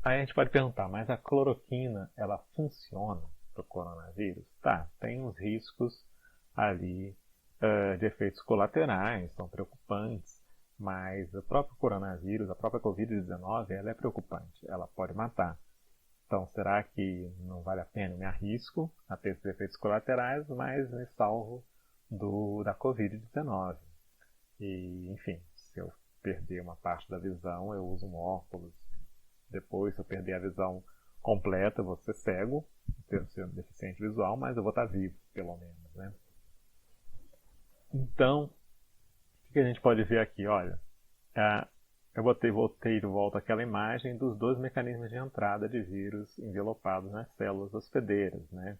Aí a gente pode perguntar, mas a cloroquina, ela funciona para o coronavírus? Tá, tem uns riscos ali de efeitos colaterais, são preocupantes, mas o próprio coronavírus, a própria Covid-19, ela é preocupante, ela pode matar. Então, será que não vale a pena? Eu me arrisco a ter esses efeitos colaterais, mas me salvo da Covid-19. E, enfim, se eu perder uma parte da visão, eu uso um óculos. Depois, se eu perder a visão completa, eu vou ser cego, ser deficiente visual, mas eu vou estar vivo, pelo menos, né? Então, o que a gente pode ver aqui? Olha, eu voltei de volta àquela imagem dos dois mecanismos de entrada de vírus envelopados nas células hospedeiras, né?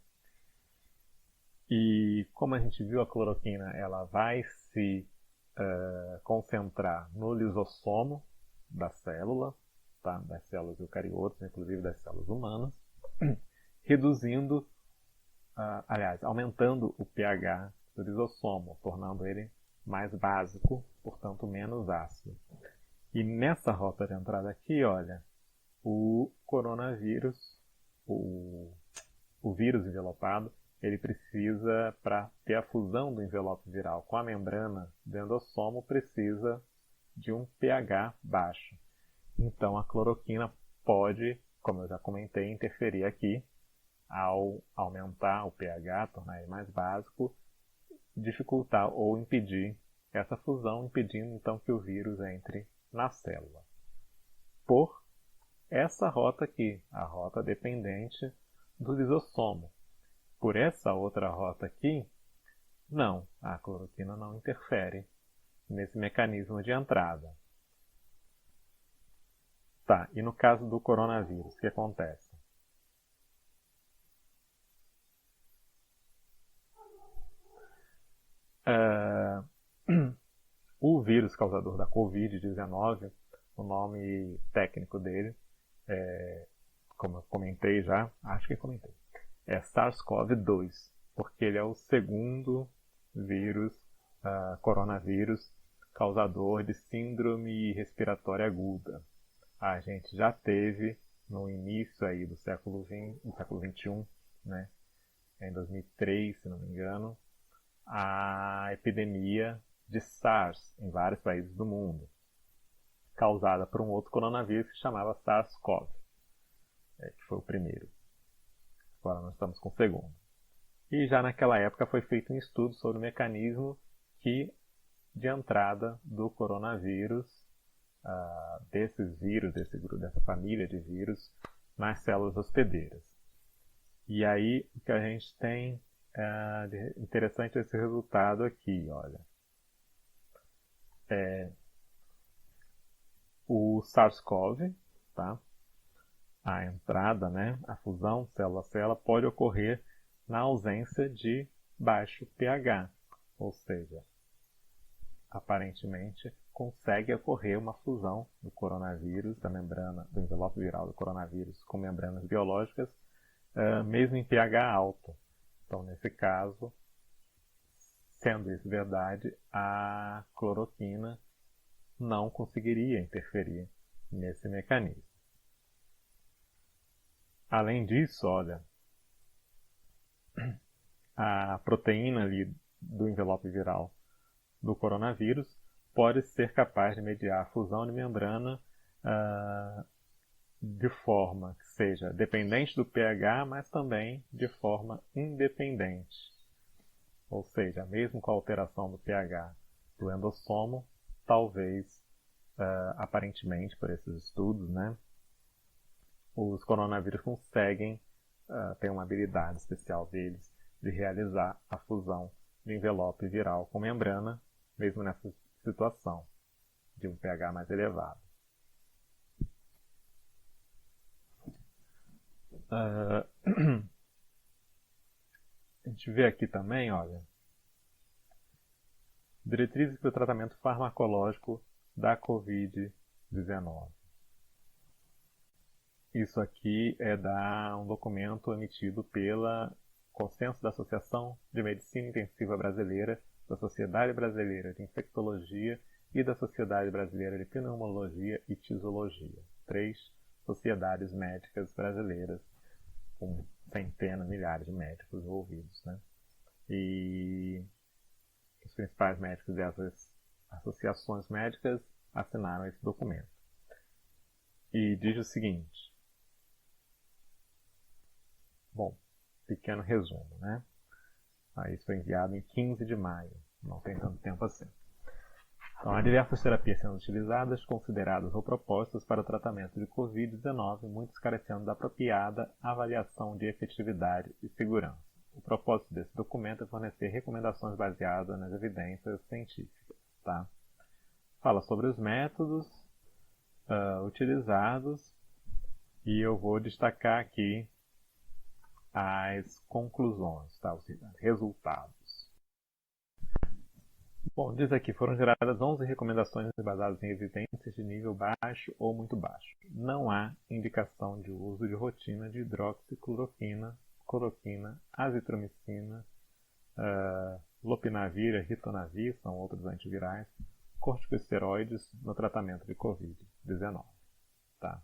E como a gente viu, a cloroquina ela vai se concentrar no lisossomo da célula, tá? Das células eucariotas, inclusive das células humanas, reduzindo, aumentando o pH do lisossomo, tornando ele mais básico, portanto menos ácido. E nessa rota de entrada aqui, olha, o coronavírus, o vírus envelopado, ele precisa, para ter a fusão do envelope viral com a membrana do endossomo, precisa de um pH baixo. Então a cloroquina pode, como eu já comentei, interferir aqui ao aumentar o pH, tornar ele mais básico, dificultar ou impedir essa fusão, impedindo então que o vírus entre na célula. Por essa rota aqui, a rota dependente do lisossomo. Por essa outra rota aqui, não, a cloroquina não interfere nesse mecanismo de entrada. Tá, e no caso do coronavírus, o que acontece? O vírus causador da Covid-19, o nome técnico dele, como eu comentei já, acho que comentei, é SARS-CoV-2, porque ele é o segundo vírus, coronavírus, causador de síndrome respiratória aguda. A gente já teve no início aí do século XXI, né, em 2003, se não me engano, a epidemia de SARS em vários países do mundo, causada por um outro coronavírus que se chamava SARS-CoV, que foi o primeiro. Agora nós estamos com o segundo. E já naquela época foi feito um estudo sobre o mecanismo de entrada do coronavírus, desses vírus, dessa família de vírus, nas células hospedeiras. E aí o que a gente tem de interessante é esse resultado aqui, olha. O SARS-CoV, tá? A entrada, né, a fusão célula-célula pode ocorrer na ausência de baixo pH, ou seja, aparentemente consegue ocorrer uma fusão do coronavírus, da membrana, do envelope viral do coronavírus com membranas biológicas, mesmo em pH alto. Então, nesse caso, sendo isso verdade, a cloroquina não conseguiria interferir nesse mecanismo. Além disso, olha, a proteína ali do envelope viral do coronavírus pode ser capaz de mediar a fusão de membrana de forma que seja dependente do pH, mas também de forma independente. Ou seja, mesmo com a alteração do pH do endossomo, talvez, aparentemente, por esses estudos, né, os coronavírus conseguem ter uma habilidade especial deles de realizar a fusão de envelope viral com membrana, mesmo nessa situação de um pH mais elevado. A gente vê aqui também, olha, diretrizes para o tratamento farmacológico da Covid-19. Isso aqui é um documento emitido pela Consenso da Associação de Medicina Intensiva Brasileira, da Sociedade Brasileira de Infectologia e da Sociedade Brasileira de Pneumologia e Tisologia. 3 sociedades médicas brasileiras, com centenas, milhares de médicos envolvidos, né? E os principais médicos dessas associações médicas assinaram esse documento. E diz o seguinte. Bom, pequeno resumo, né? Isso foi enviado em 15 de maio, não tem tanto tempo assim. Então, há diversas terapias sendo utilizadas, consideradas ou propostas para o tratamento de Covid-19, muitas carecendo da apropriada avaliação de efetividade e segurança. O propósito desse documento é fornecer recomendações baseadas nas evidências científicas. Tá? Fala sobre os métodos utilizados e eu vou destacar aqui as conclusões, tá? Os resultados. Bom, diz aqui, foram geradas 11 recomendações baseadas em evidências de nível baixo ou muito baixo. Não há indicação de uso de rotina de hidroxicloroquina, cloroquina, azitromicina, lopinavir, ritonavir, são outros antivirais, corticosteroides no tratamento de Covid-19. Tá?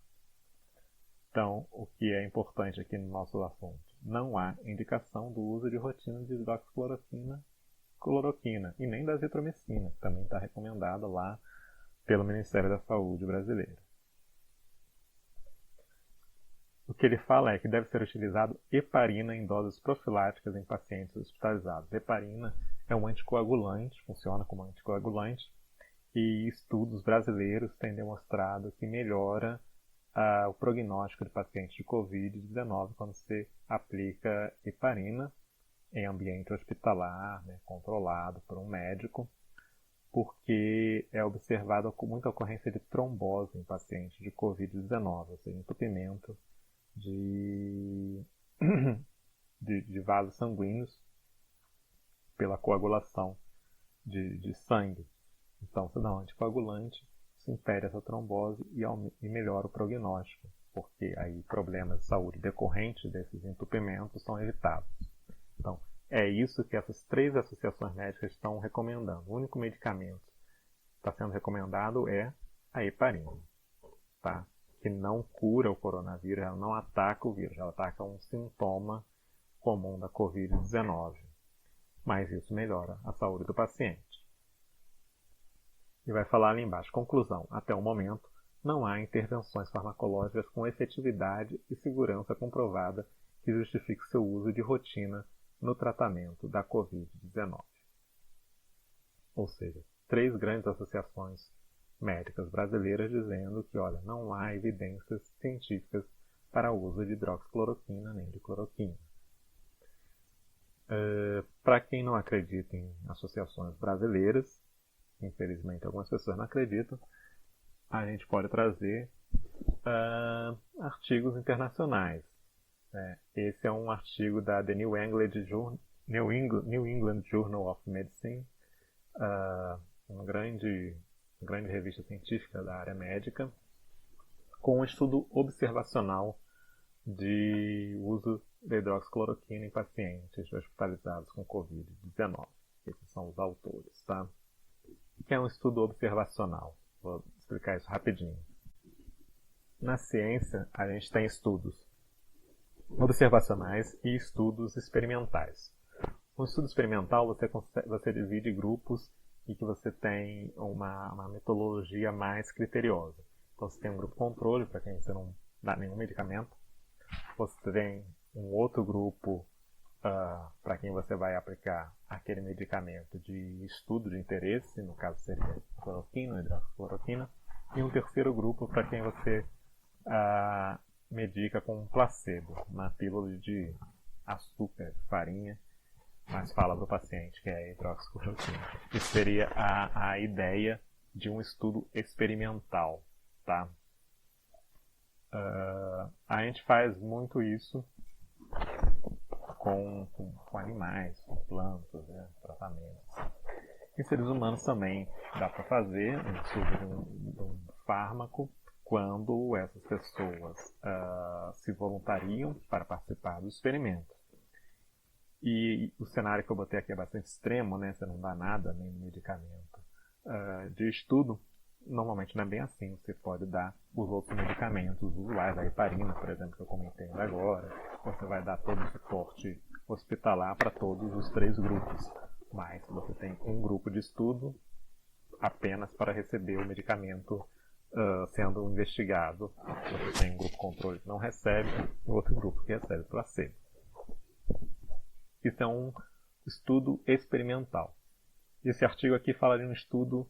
Então, o que é importante aqui no nosso assunto? Não há indicação do uso de rotina de hidroxicloroquina, cloroquina e nem da azitromicina, que também está recomendada lá pelo Ministério da Saúde brasileiro. O que ele fala é que deve ser utilizado heparina em doses profiláticas em pacientes hospitalizados. Heparina é um anticoagulante, funciona como anticoagulante, e estudos brasileiros têm demonstrado que melhora o prognóstico de pacientes de Covid-19 quando se aplica heparina em ambiente hospitalar, né, controlado por um médico, porque é observada muita ocorrência de trombose em pacientes de Covid-19, ou seja, entupimento de vasos sanguíneos pela coagulação de sangue. Então, se dá um anticoagulante, se impede essa trombose e melhora o prognóstico, porque aí problemas de saúde decorrentes desses entupimentos são evitados. Então, é isso que essas 3 associações médicas estão recomendando. O único medicamento que está sendo recomendado é a heparina, tá? Que não cura o coronavírus, ela não ataca o vírus, ela ataca um sintoma comum da Covid-19. Mas isso melhora a saúde do paciente. E vai falar ali embaixo, conclusão, até o momento, não há intervenções farmacológicas com efetividade e segurança comprovada que justifique seu uso de rotina no tratamento da Covid-19. Ou seja, 3 grandes associações médicas brasileiras dizendo que, olha, não há evidências científicas para o uso de hidroxicloroquina nem de cloroquina. Para quem não acredita em associações brasileiras, infelizmente algumas pessoas não acreditam, a gente pode trazer artigos internacionais. Esse é um artigo da The New England Journal of Medicine, uma grande revista científica da área médica, com um estudo observacional de uso de hidroxicloroquina em pacientes hospitalizados com Covid-19. Esses são os autores, tá? O que é um estudo observacional? Vou explicar isso rapidinho. Na ciência, a gente tem estudos observacionais e estudos experimentais. No estudo experimental, você divide grupos e que você tem uma metodologia mais criteriosa. Então, você tem um grupo controle, para quem você não dá nenhum medicamento. Você tem um outro grupo para quem você vai aplicar aquele medicamento de estudo de interesse, no caso seria cloroquina, hidroxicloroquina, e um terceiro grupo para quem você medica com um placebo, uma pílula de açúcar, de farinha, mas fala do paciente que é hidroxicloroquina. Isso seria a ideia de um estudo experimental, tá? A gente faz muito isso com animais, com plantas, né, tratamentos. Em seres humanos também dá para fazer um estudo de um fármaco quando essas pessoas se voluntariam para participar do experimento. E o cenário que eu botei aqui é bastante extremo, né? Você não dá nada, nem medicamento de estudo. normalmente não é bem assim. Você pode dar os outros medicamentos usuais, a heparina, por exemplo, que eu comentei agora. Você vai dar todo o suporte hospitalar para todos os 3 grupos. Mas você tem um grupo de estudo apenas para receber o medicamento sendo investigado. Você tem um grupo controle que não recebe e outro grupo que recebe placebo. Isso é um estudo experimental. Esse artigo aqui fala de um estudo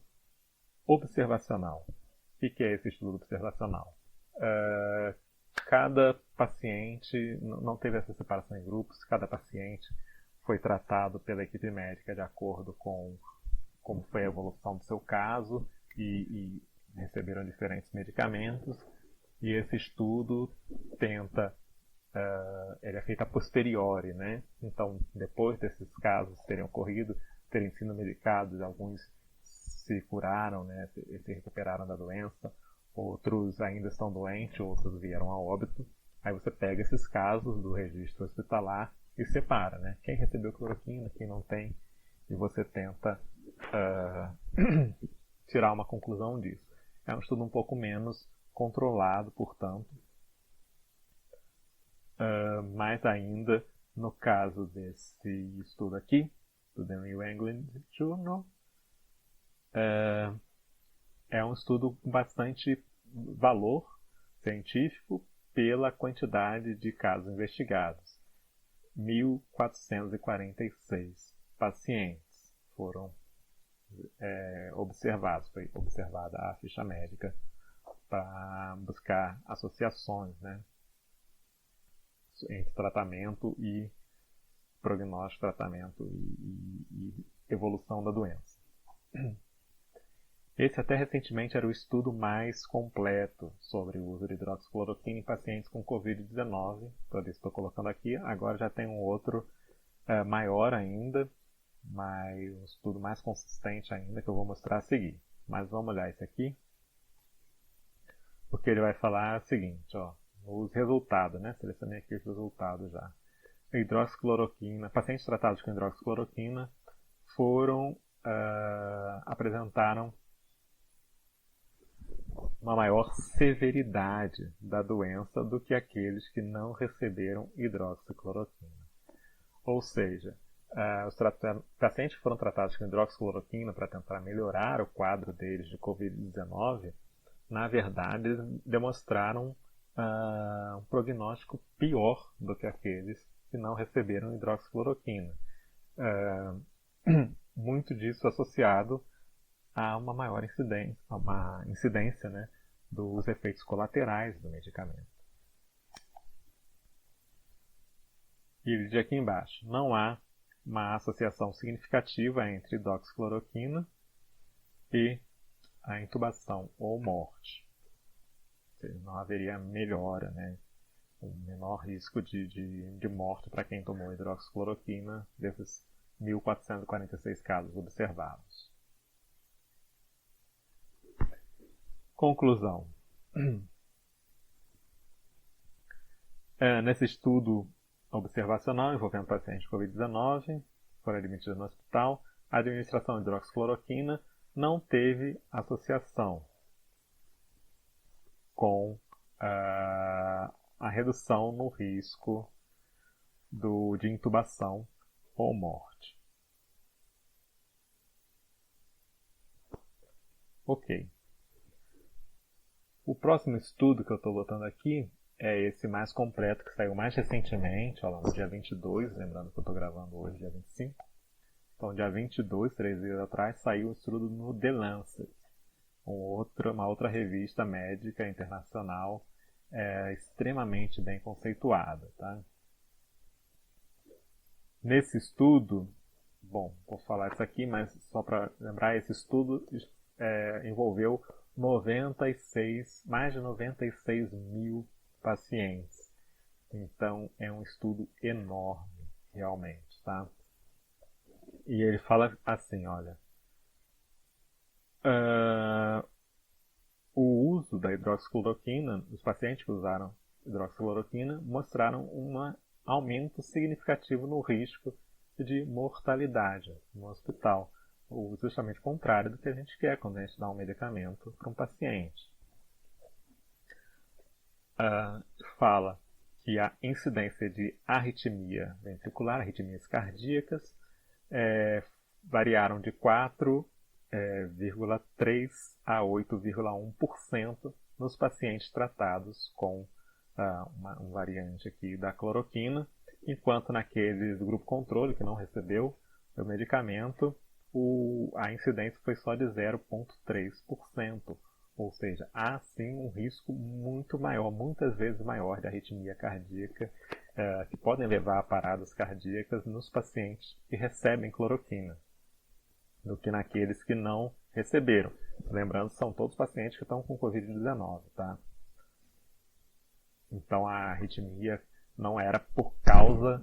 observacional. O que é esse estudo observacional? Cada paciente, não teve essa separação em grupos, cada paciente foi tratado pela equipe médica de acordo com como foi a evolução do seu caso e receberam diferentes medicamentos. E esse estudo ele é feito a posteriori, né? Então, depois desses casos terem ocorrido, terem sido medicados, alguns se curaram, né? Se recuperaram da doença, outros ainda estão doentes, outros vieram a óbito. Aí você pega esses casos do registro hospitalar e separa, né? Quem recebeu cloroquina, quem não tem, e você tenta tirar uma conclusão disso. É um estudo um pouco menos controlado, portanto, mais ainda no caso desse estudo aqui, do The New England Journal, é um estudo com bastante valor científico pela quantidade de casos investigados. 1.446 pacientes foram observados. Foi observada a ficha médica para buscar associações, né, entre tratamento e prognóstico, tratamento e evolução da doença. Esse até recentemente era o estudo mais completo sobre o uso de hidroxicloroquina em pacientes com Covid-19. Por isso estou colocando aqui. Agora já tem um outro maior ainda, mas um estudo mais consistente ainda que eu vou mostrar a seguir. Mas vamos olhar esse aqui, porque ele vai falar o seguinte, ó, os resultados, né? Selecionei aqui os resultados já. Hidroxicloroquina, pacientes tratados com hidroxicloroquina apresentaram uma maior severidade da doença do que aqueles que não receberam hidroxicloroquina. Ou seja, os pacientes que foram tratados com hidroxicloroquina para tentar melhorar o quadro deles de Covid-19, na verdade, eles demonstraram um prognóstico pior do que aqueles que não receberam hidroxicloroquina. Muito disso associado a uma maior incidência, né, dos efeitos colaterais do medicamento. E ele diz aqui embaixo, não há uma associação significativa entre hidroxicloroquina e a intubação ou morte. Ou seja, não haveria melhora, né, um menor risco de morte para quem tomou hidroxicloroquina desses 1.446 casos observados. Conclusão. Nesse estudo observacional envolvendo pacientes de Covid-19, foram admitidos no hospital, a administração de hidroxicloroquina não teve associação com a redução no risco de intubação ou morte. Ok. O próximo estudo que eu estou botando aqui é esse mais completo, que saiu mais recentemente, ó lá, no dia 22, lembrando que eu estou gravando hoje, dia 25. Então, dia 22, 3 dias atrás, saiu o estudo no The Lancet, uma outra revista médica internacional extremamente bem conceituada. Tá? Nesse estudo, bom, vou falar isso aqui, mas só para lembrar, esse estudo envolveu mais de 96 mil pacientes. Então, é um estudo enorme, realmente, tá? E ele fala assim, olha, o uso da hidroxicloroquina, os pacientes que usaram hidroxicloroquina mostraram um aumento significativo no risco de mortalidade no hospital. justamente o contrário do que a gente quer quando a gente dá um medicamento para um paciente. Fala que a incidência de arritmia ventricular, arritmias cardíacas, variaram de 4,3% a 8,1% nos pacientes tratados com um variante aqui da cloroquina, enquanto naqueles do grupo controle, que não recebeu o medicamento, a incidência foi só de 0,3%. Ou seja, há sim um risco muito maior, muitas vezes maior, de arritmia cardíaca, que podem levar a paradas cardíacas nos pacientes que recebem cloroquina, do que naqueles que não receberam. Lembrando, são todos pacientes que estão com Covid-19, tá? Então a arritmia não era por causa,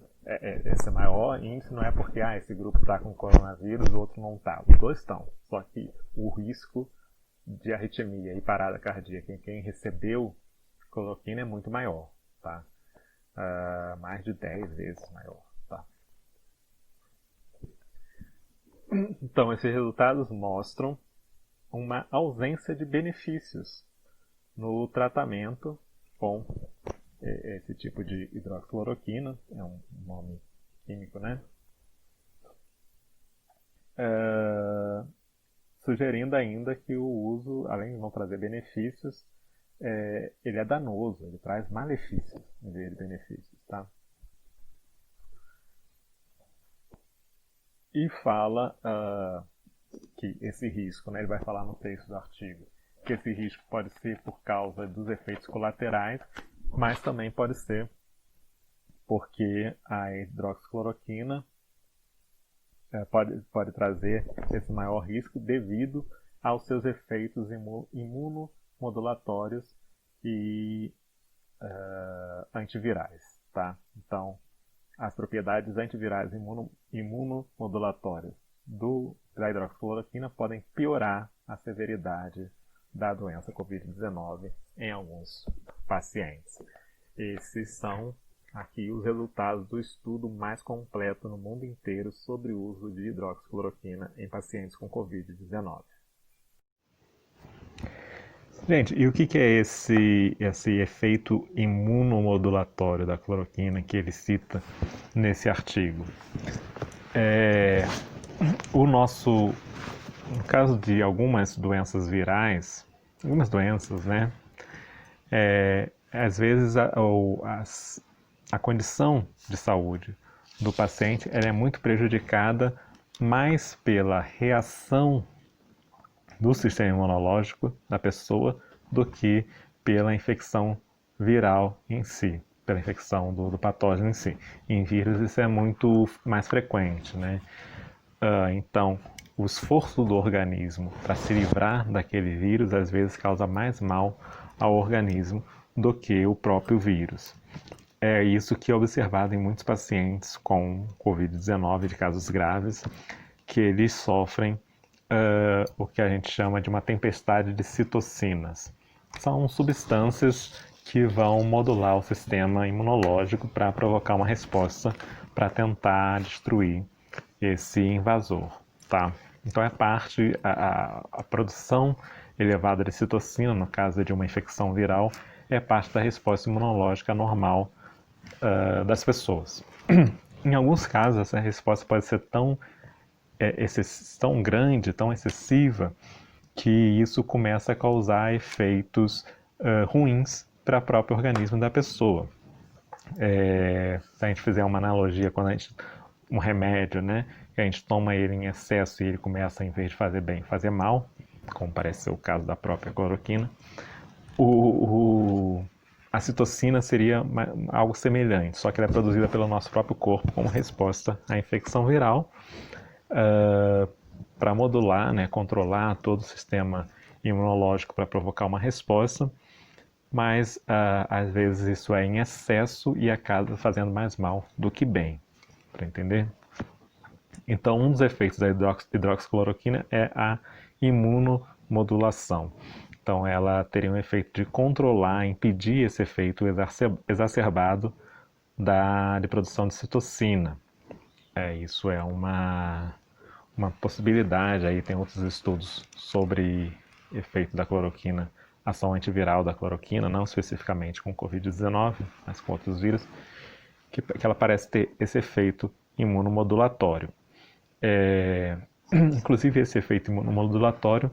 esse maior índice não é porque esse grupo está com coronavírus, o outro não está. Os dois estão, só que o risco de arritmia e parada cardíaca em quem recebeu cloroquina é muito maior, tá? Mais de 10 vezes maior, tá? Então, esses resultados mostram uma ausência de benefícios no tratamento com esse tipo de hidroxicloroquina, é um nome químico, né? Sugerindo ainda que o uso, além de não trazer benefícios, ele é danoso, ele traz malefícios em vez de benefícios, tá? E fala que esse risco, né, ele vai falar no texto do artigo, que esse risco pode ser por causa dos efeitos colaterais, mas também pode ser porque a hidroxicloroquina pode trazer esse maior risco devido aos seus efeitos imunomodulatórios e antivirais, tá? Então, as propriedades antivirais imunomodulatórias da hidroxicloroquina podem piorar a severidade da doença Covid-19 em alguns pacientes. Esses são aqui os resultados do estudo mais completo no mundo inteiro sobre o uso de hidroxicloroquina em pacientes com Covid-19. Gente, e o que é esse efeito imunomodulatório da cloroquina que ele cita nesse artigo? No caso de algumas doenças virais, algumas doenças, né? Às vezes a condição de saúde do paciente ela é muito prejudicada mais pela reação do sistema imunológico da pessoa do que pela infecção viral em si, pela infecção do patógeno em si. Em vírus isso é muito mais frequente, né? Então, o esforço do organismo para se livrar daquele vírus às vezes causa mais mal ao organismo do que o próprio vírus. É isso que é observado em muitos pacientes com Covid-19 de casos graves, que eles sofrem o que a gente chama de uma tempestade de citocinas. São substâncias que vão modular o sistema imunológico para provocar uma resposta para tentar destruir esse invasor, tá? Então a produção elevada de citocina, no caso de uma infecção viral, é parte da resposta imunológica normal das pessoas. Em alguns casos, essa resposta pode ser tão grande, tão excessiva, que isso começa a causar efeitos ruins para o próprio organismo da pessoa. Se a gente fizer uma analogia, um remédio, né, que a gente toma ele em excesso e ele começa, em vez de fazer bem, fazer mal, como parece ser o caso da própria cloroquina, a citocina seria algo semelhante, só que ela é produzida pelo nosso próprio corpo como resposta à infecção viral, para modular, né, controlar todo o sistema imunológico para provocar uma resposta, mas às vezes isso é em excesso e acaba fazendo mais mal do que bem, para entender? Então, um dos efeitos da hidroxicloroquina é a imunomodulação. Então, ela teria um efeito de controlar, impedir esse efeito exacerbado de produção de citocina. Isso é uma possibilidade, aí tem outros estudos sobre efeito da cloroquina, ação antiviral da cloroquina, não especificamente com Covid-19, mas com outros vírus, que ela parece ter esse efeito imunomodulatório. Inclusive, esse efeito imunomodulatório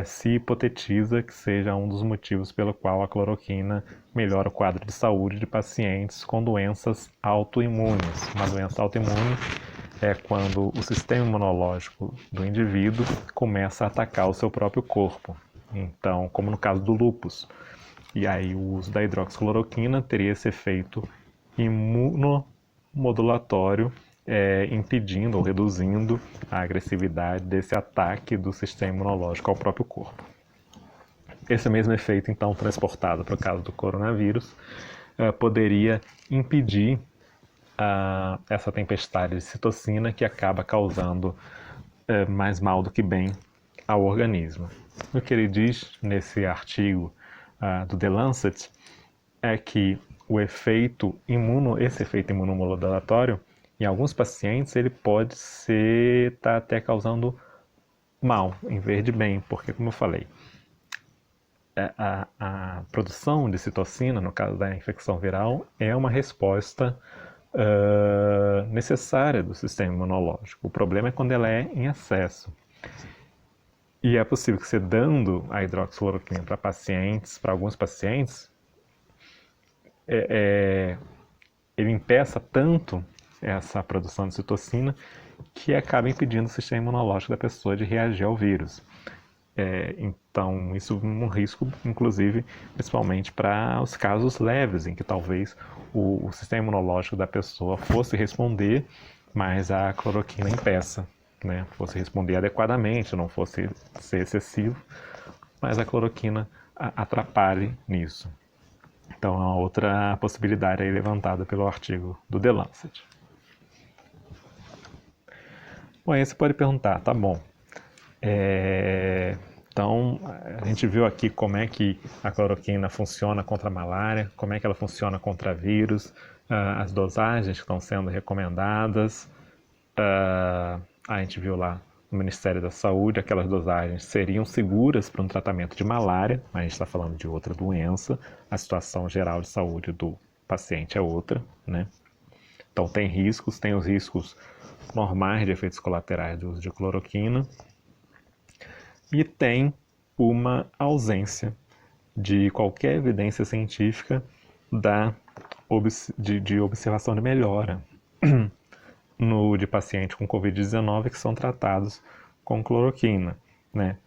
se hipotetiza que seja um dos motivos pelo qual a cloroquina melhora o quadro de saúde de pacientes com doenças autoimunes. Uma doença autoimune é quando o sistema imunológico do indivíduo começa a atacar o seu próprio corpo. Então, como no caso do lúpus. E aí o uso da hidroxicloroquina teria esse efeito imunomodulatório, impedindo ou reduzindo a agressividade desse ataque do sistema imunológico ao próprio corpo. Esse mesmo efeito, então, transportado para o caso do coronavírus, poderia impedir essa tempestade de citocina que acaba causando mais mal do que bem ao organismo. O que ele diz nesse artigo do The Lancet é que esse efeito imunomodulatório, em alguns pacientes, ele pode estar até causando mal, em vez de bem, porque, como eu falei, a produção de citocina, no caso da infecção viral, é uma resposta necessária do sistema imunológico. O problema é quando ela é em excesso. E é possível que você dando a hidroxicloroquina para alguns pacientes, ele impeça tanto essa produção de citocina que acaba impedindo o sistema imunológico da pessoa de reagir ao vírus. Então, isso é um risco, inclusive, principalmente para os casos leves, em que talvez o sistema imunológico da pessoa fosse responder, mas a cloroquina impeça, né? Fosse responder adequadamente, não fosse ser excessivo, mas a cloroquina atrapalhe nisso. Então, é uma outra possibilidade aí levantada pelo artigo do The Lancet. Bom, aí você pode perguntar, tá bom, então a gente viu aqui como é que a cloroquina funciona contra a malária, como é que ela funciona contra vírus, as dosagens que estão sendo recomendadas, a gente viu lá no Ministério da Saúde, aquelas dosagens seriam seguras para um tratamento de malária, mas a gente está falando de outra doença, a situação geral de saúde do paciente é outra, né? Então tem os riscos normais de efeitos colaterais do uso de cloroquina e tem uma ausência de qualquer evidência científica de observação de melhora de pacientes com Covid-19 que são tratados com cloroquina, né?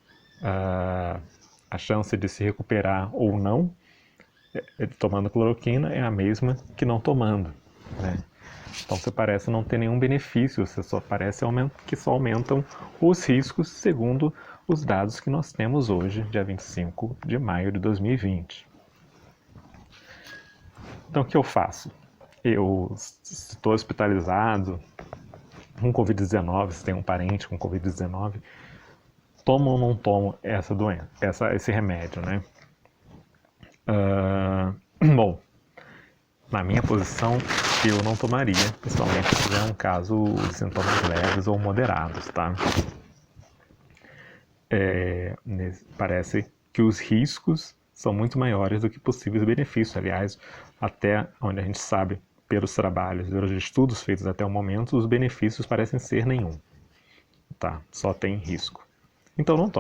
A chance de se recuperar ou não tomando cloroquina é a mesma que não tomando, né? Então você parece não ter nenhum benefício, você só parece que só aumentam os riscos segundo os dados que nós temos hoje, dia 25 de maio de 2020. Então o que eu faço? Eu estou hospitalizado com Covid-19, se tem um parente com Covid-19, tomo ou não tomo essa doença, esse remédio, né? Bom, na minha posição, eu não tomaria, principalmente se tiver um caso de sintomas leves ou moderados, tá? Parece que os riscos são muito maiores do que possíveis benefícios. Aliás, até onde a gente sabe, pelos trabalhos, pelos estudos feitos até o momento, os benefícios parecem ser nenhum, tá? Só tem risco. Então não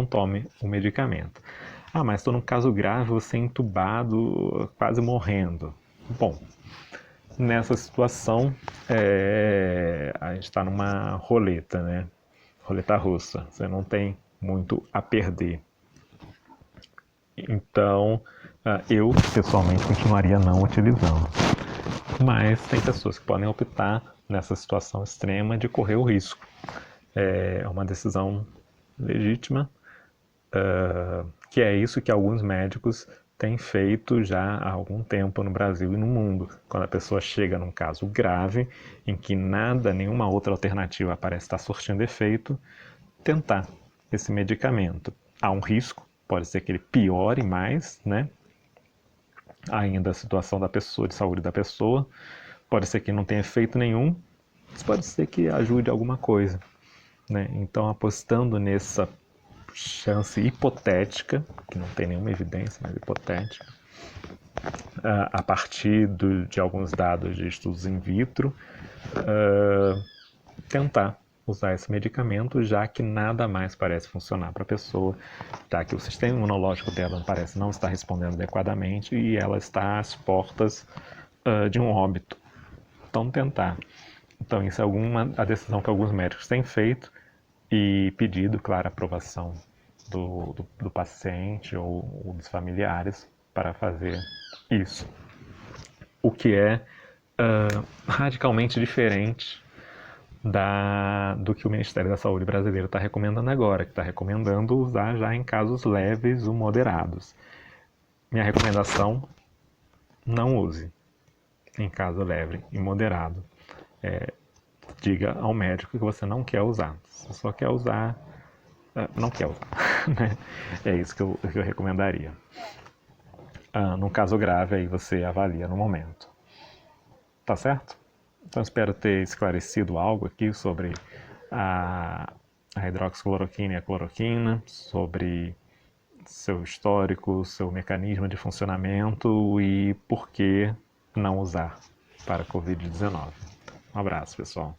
tome o medicamento. Mas estou num caso grave, você é entubado, quase morrendo. Bom, nessa situação, a gente está numa roleta, né? Roleta russa. Você não tem muito a perder. Então, eu pessoalmente continuaria não utilizando. Mas tem pessoas que podem optar nessa situação extrema de correr o risco. É uma decisão legítima, que é isso que alguns médicos têm feito já há algum tempo no Brasil e no mundo. Quando a pessoa chega num caso grave, em que nenhuma outra alternativa parece estar surtindo efeito, tentar esse medicamento. Há um risco, pode ser que ele piore mais, né? Ainda a situação da pessoa, de saúde da pessoa, pode ser que não tenha efeito nenhum, Isso pode ser que ajude alguma coisa, né? Então, apostando nessa chance hipotética, que não tem nenhuma evidência, mas hipotética, a partir de alguns dados de estudos in vitro, tentar usar esse medicamento, já que nada mais parece funcionar para a pessoa, já que o sistema imunológico dela parece não estar respondendo adequadamente e ela está às portas de um óbito. Então, tentar. Então, isso é a decisão que alguns médicos têm feito e pedido, claro, a aprovação do paciente ou dos familiares para fazer isso. O que é radicalmente diferente do que o Ministério da Saúde brasileiro está recomendando agora, que está recomendando usar já em casos leves ou moderados. Minha recomendação, não use em caso leve e moderado. Diga ao médico que você não quer usar. Você só quer usar, não quer usar. Né? É isso que eu recomendaria. Num caso grave, aí você avalia no momento. Tá certo? Então espero ter esclarecido algo aqui sobre a hidroxicloroquina e a cloroquina, sobre seu histórico, seu mecanismo de funcionamento e por que não usar para a Covid-19. Um abraço, pessoal.